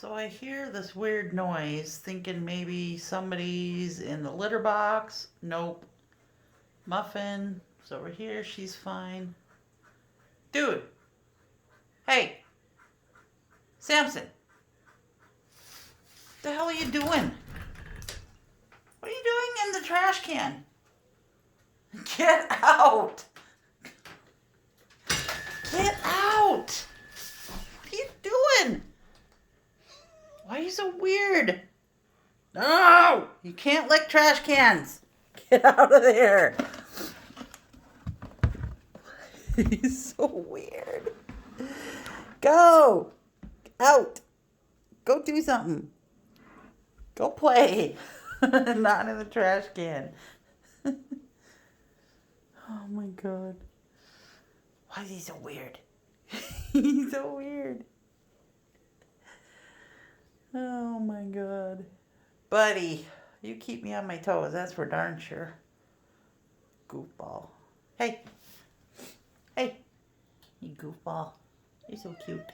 So I hear this weird noise, thinking maybe somebody's in the litter box. Nope. Muffin is over here. She's fine. Dude. Hey. Samson. What the hell are you doing? What are you doing in the trash can? Get out. Get out. What are you doing? Why are you so weird? No! You can't lick trash cans. Get out of there. He's so weird. Go. Out. Go do something. Go play. Not in the trash can. Oh my god. Why is he so weird? He's so weird. Oh my god. Buddy, you keep me on my toes, that's for darn sure. Goofball. Hey. Hey. You goofball. You're so cute.